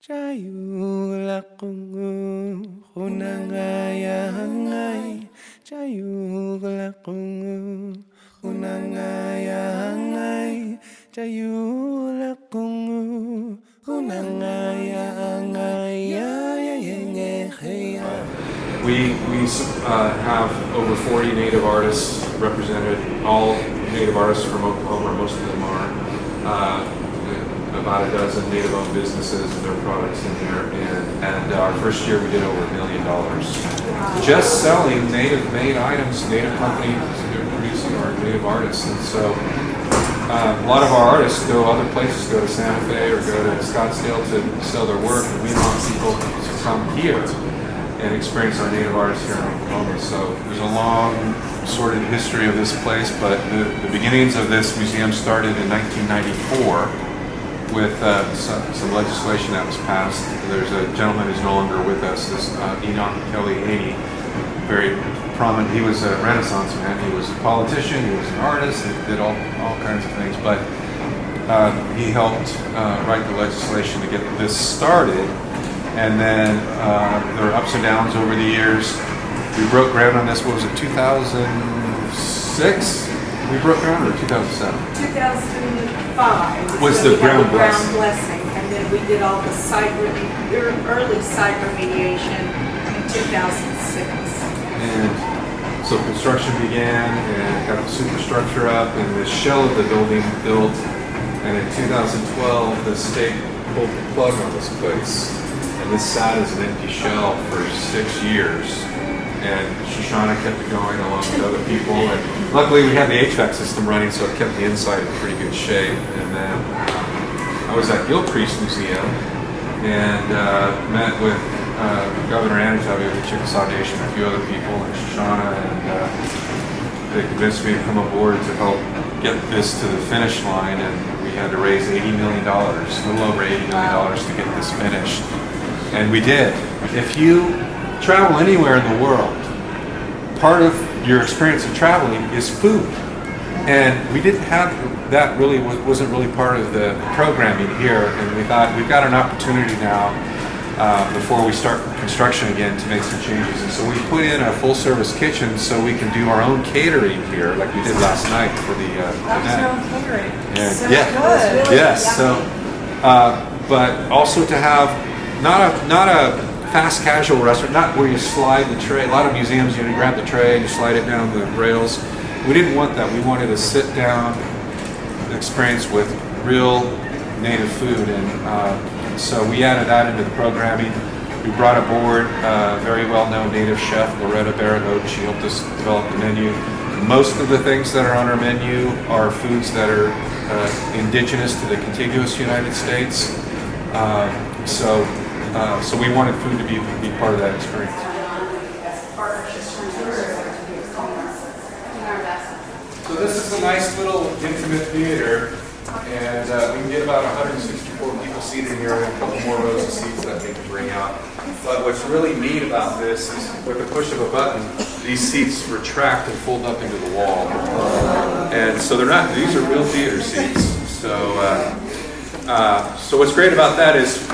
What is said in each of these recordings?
Chayulakungu hunangayangai Chayulakungu hunangayangai Chayulakungu hunangayangai We have over 40 Native artists represented, all Native artists from Oklahoma, most of them are. About a dozen Native-owned businesses and their products in there, and our first year we did over $1 million. Just selling Native-made items, Native companies producing our Native artists, and so a lot of our artists go other places, go to Santa Fe or go to Scottsdale to sell their work, and we want people to come here and experience our Native artists here in Oklahoma. So there's a long sordid history of this place, but the beginnings of this museum started in 1994 with some legislation that was passed. There's a gentleman who's no longer with us, this Enoch Kelly Haney, very prominent. He was a Renaissance man. He was a politician, he was an artist, he did all kinds of things, but he helped write the legislation to get this started. And then there were ups and downs over the years. We broke ground on this, what was it, 2006? We broke ground, or 2007? 2005 was the ground blessing, and then we did all the early site remediation in 2006. And so construction began, and got the superstructure up, and the shell of the building built. And in 2012, the state pulled the plug on this place, and this sat as an empty shell for 6 years. And Shoshana kept it going along with other people, and luckily we had the HVAC system running, so it kept the inside in pretty good shape. And then I was at Gilcrease Museum and met with Governor Anatoly of the Chickasaw Nation, a few other people, and Shoshana, and they convinced me to come aboard to help get this to the finish line, and we had to raise $80 million, a little over $80 million to get this finished. And we did. If you travel anywhere in the world, part of your experience of traveling is food, and we didn't have that. Really wasn't really part of the programming here, and we thought we've got an opportunity now before we start construction again to make some changes. And so we put in a full-service kitchen so we can do our own catering here, like we did last night for the event. Catering. And so yeah, good. Really yes. yummy. So, but also to have not a fast casual restaurant, not where you slide the tray. A lot of museums, you grab the tray and you slide it down the rails. We didn't want that. We wanted a sit-down experience with real Native food, and so we added that into the programming. We brought aboard a very well-known Native chef, Loretta Baranote. She helped us develop the menu. Most of the things that are on our menu are foods that are indigenous to the contiguous United States. So we wanted food to be part of that experience. So this is a nice little intimate theater, and we can get about 164 people seated here, and a couple more rows of seats that we can bring out. But what's really neat about this is, with the push of a button, these seats retract and fold up into the wall. And so these are real theater seats. So what's great about that is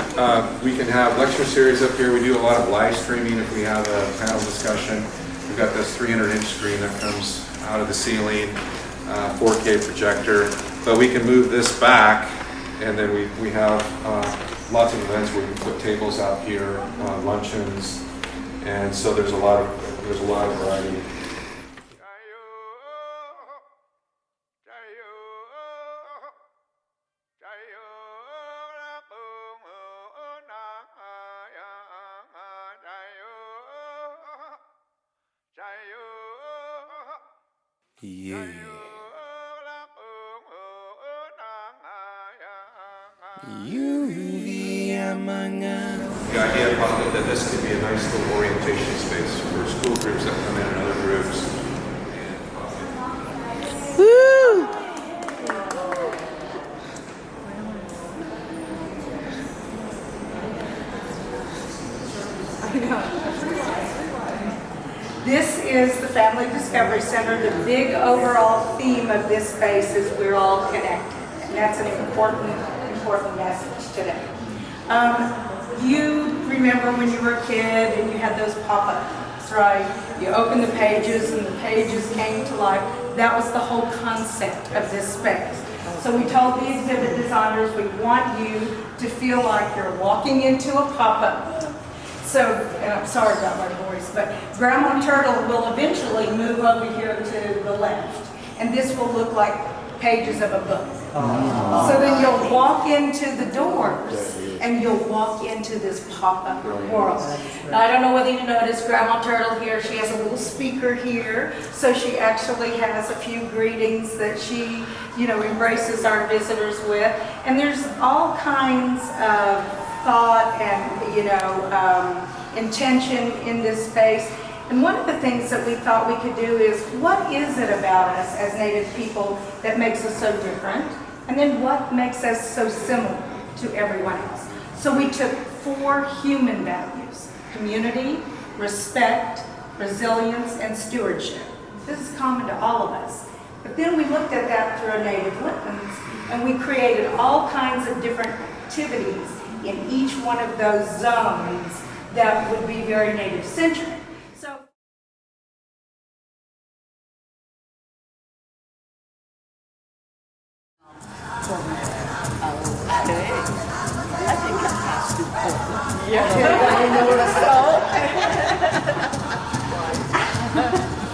we can have lecture series up here. We do a lot of live streaming if we have a panel discussion. We've got this 300-inch screen that comes out of the ceiling, 4K projector. But we can move this back, and then we have lots of events where we can put tables out here, luncheons, and so there's a lot of variety. Yeah. The idea popped up that this could be a nice little orientation space for school groups that come in and other groups. Woo! This is the Family Discovery Center. The big overall theme of this space is we're all connected, and that's an important message today. you remember when you were a kid and you had those pop-ups, right? You opened the pages and the pages came to life. That was the whole concept of this space. So we told the exhibit designers, we want you to feel like you're walking into a pop-up. So, and I'm sorry about my voice, but Grandma Turtle will eventually move over here to the left. And this will look like pages of a book. So then you'll walk into the doors and you'll walk into this pop-up world. Now I don't know whether you noticed Grandma Turtle here, she has a little speaker here. So she actually has a few greetings that she, embraces our visitors with. And there's all kinds of thought and, intention in this space. And one of the things that we thought we could do is, what is it about us as Native people that makes us so different? And then what makes us so similar to everyone else? So we took 4 human values: community, respect, resilience, and stewardship. This is common to all of us. But then we looked at that through a Native lens, and we created all kinds of different activities in each one of those zones that would be very Native-centric.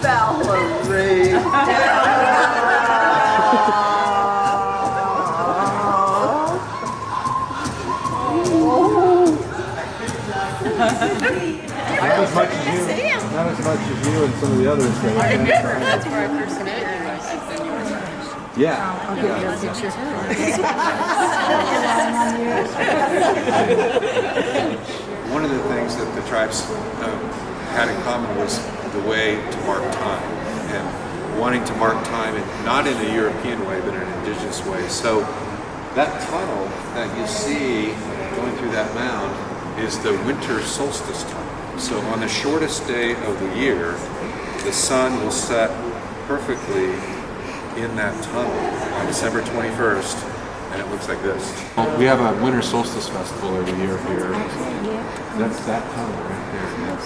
Valerie. Not as much as you and some of the others. I remember, that's where I first met you. I said, then you were Yeah. I'll get your picture. One of the things that the tribes had in common was the way to mark time, and wanting to mark time not in a European way but in an indigenous way. So that tunnel that you see going through that mound is the winter solstice tunnel. So on the shortest day of the year, the sun will set perfectly in that tunnel on December 21st, and it looks like this. We have a winter solstice festival every year here. That's that tunnel right there. Yes.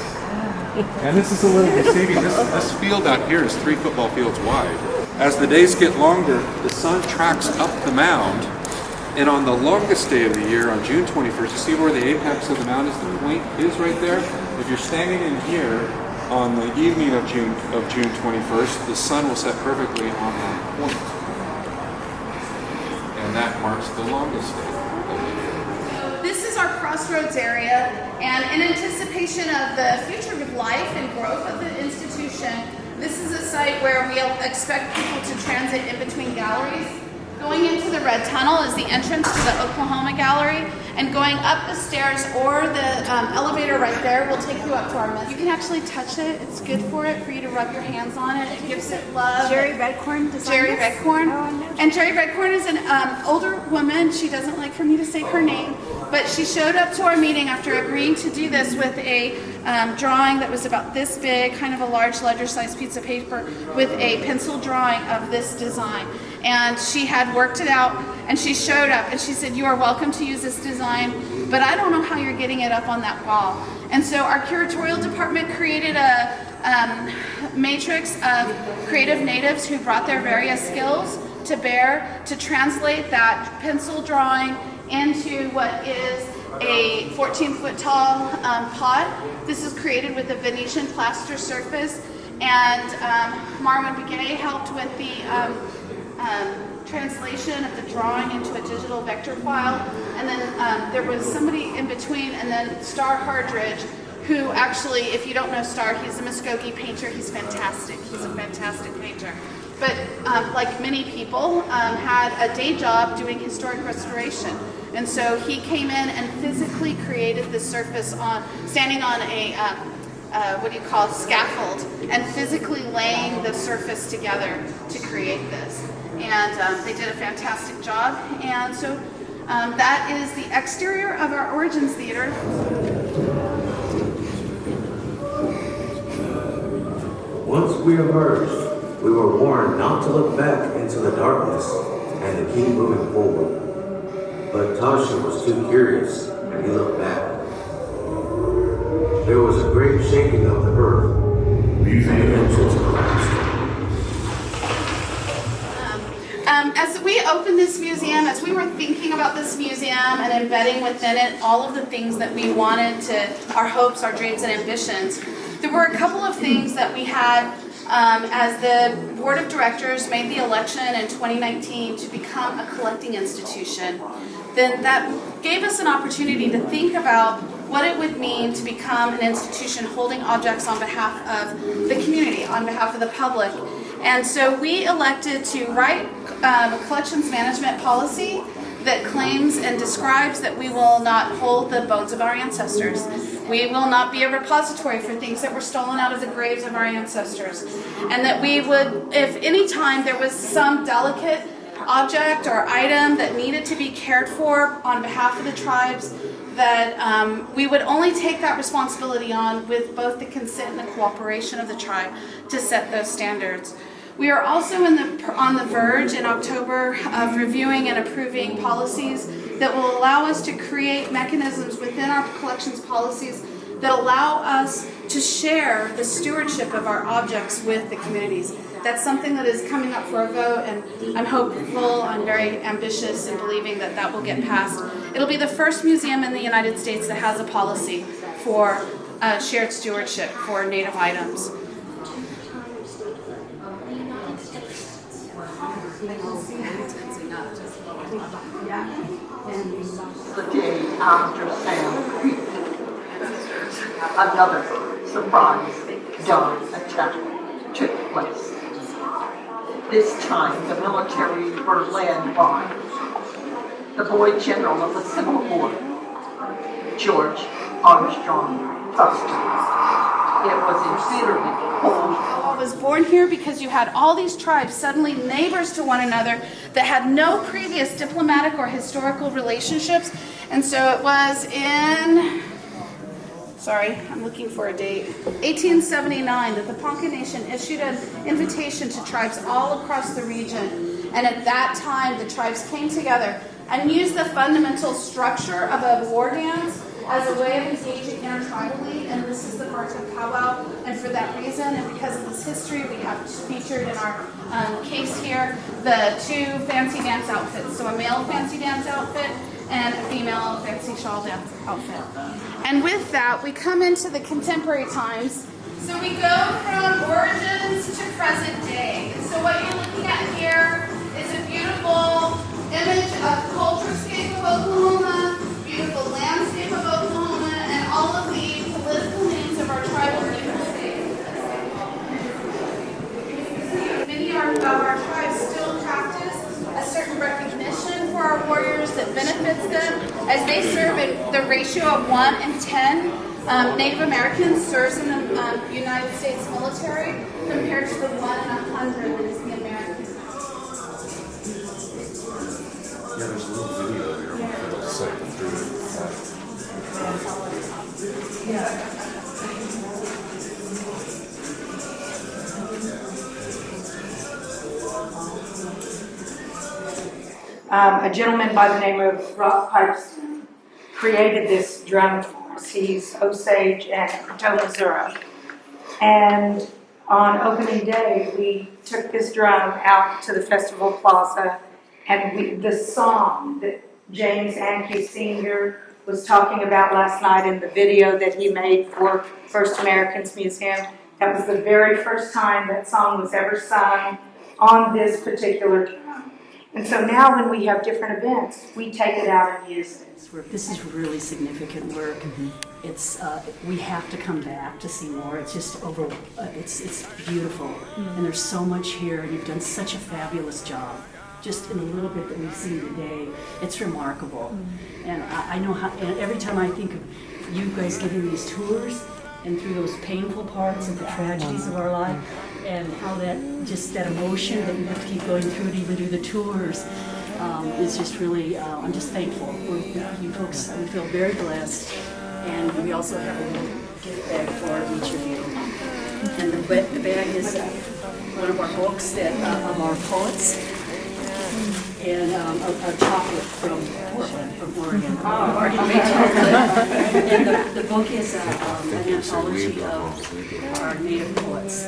And this is a little deceiving. This field out here is 3 football fields wide. As the days get longer, the sun tracks up the mound, and on the longest day of the year, on June 21st, you see where the apex of the mound is, the point is right there? If you're standing in here on the evening of June 21st, the sun will set perfectly on that point. And that marks the longest day of the year. This is our crossroads area, and in anticipation of the future of life and growth of the institution, this is a site where we expect people to transit in between galleries. Going into the red tunnel is the entrance to the Oklahoma Gallery, and going up the stairs or the elevator right there will take you up to our mess. You can actually touch it. It's good for you to rub your hands on it. It gives it love. Jerry Redcorn designed Jerry this? Redcorn. Oh, I know. And Jerry Redcorn is an older woman. She doesn't like for me to say her name, but she showed up to our meeting after agreeing to do this with a drawing that was about this big, kind of a large ledger-sized piece of paper with a pencil drawing of this design. And she had worked it out, and she showed up and she said, "You are welcome to use this design, but I don't know how you're getting it up on that wall." And so our curatorial department created a matrix of creative natives who brought their various skills to bear to translate that pencil drawing into what is a 14-foot tall pot. This is created with a Venetian plaster surface, and Marwan Begay helped with the translation of the drawing into a digital vector file, and then there was somebody in between, and then Star Hardridge, who actually, if you don't know Star, he's a Muscogee painter. He's fantastic. He's a fantastic painter. But like many people, had a day job doing historic restoration. And so he came in and physically created this surface standing on a scaffold, and physically laying the surface together to create this. And they did a fantastic job. And so that is the exterior of our Origins Theater. Once we emerged, we were warned not to look back into the darkness and to keep moving forward. But Tasha was too curious, and he looked back. shaking of the earth. Museum entrance collapsed. As we opened this museum, as we were thinking about this museum and embedding within it all of the things that we wanted to, our hopes, our dreams, and ambitions, there were a couple of things that we had as the board of directors made the election in 2019 to become a collecting institution. Then that gave us an opportunity to think about what it would mean to become an institution holding objects on behalf of the community, on behalf of the public. And so we elected to write a collections management policy that claims and describes that we will not hold the bones of our ancestors. We will not be a repository for things that were stolen out of the graves of our ancestors. And that we would, if any time there was some delicate object or item that needed to be cared for on behalf of the tribes, that we would only take that responsibility on with both the consent and the cooperation of the tribe to set those standards. We are also on the verge in October of reviewing and approving policies that will allow us to create mechanisms within our collections policies that allow us to share the stewardship of our objects with the communities. That's something that is coming up for a vote, and I'm hopeful, I'm very ambitious in believing that that will get passed. It'll be the first museum in the United States that has a policy for shared stewardship for Native items. The day after Sam Creek, another surprise dawn attack took place. This time, the military were led by the boy general of the Civil War, George Armstrong Custer. It was embitterment cold. I was born here because you had all these tribes suddenly neighbors to one another that had no previous diplomatic or historical relationships. And so it was in, I'm looking for a date, 1879 that the Ponca Nation issued an invitation to tribes all across the region. And at that time, the tribes came together and used the fundamental structure of a war dance as a way of engaging intertribally, and this is the Bartow powwow. And for that reason, and because of this history, we have featured in our case here the two fancy dance outfits. So a male fancy dance outfit and a female fancy shawl dance outfit. And with that, we come into the contemporary times. So we go from origins to present day. And so what you're looking at here is a beautiful image of culturescape of Oklahoma, beautiful landscape of Oklahoma, and all of the political names of our tribal people states. Many of our tribes still practice a certain recognition for our warriors that benefits them as they serve in the ratio of 1 in 10. Native Americans serves in the United States military compared to the 1 in 100 that is the Americans. Yeah, there's a little video here that'll set through that. A gentleman by the name of Rob Pipes created this drum for us. He's Osage and Coteau, Missouri. And on opening day, we took this drum out to the Festival Plaza, and the song that James Anke Sr. was talking about last night in the video that he made for First Americans Museum, that was the very first time that song was ever sung on this particular drum. And so now when we have different events, we take it out and use it. This is really significant work. It's we have to come back to see more. It's just it's beautiful, and there's so much here, and you've done such a fabulous job. Just in a little bit that we've seen today, it's remarkable. And I know how. And every time I think of you guys giving these tours, and through those painful parts of the tragedies of our life, and how that emotion that you have to keep going through to even do the tours is just really, I'm just thankful. You folks, we feel very blessed, and we also have a little gift bag for each of you. And the bag is one of our books that of our poets. and a chocolate from Portland, from Oregon. Oregon made chocolate. And the book is an anthology of our native poets,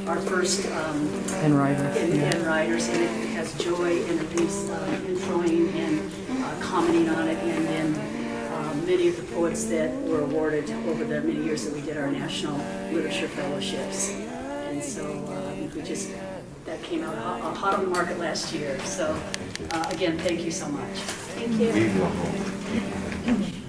our first And writers. and writers, and it has joy and abuse enjoying and commenting on it, and then many of the poets that were awarded over the many years that we did our National Literature Fellowships. And so that came out hot on the market last year. So again, thank you so much. Thank you.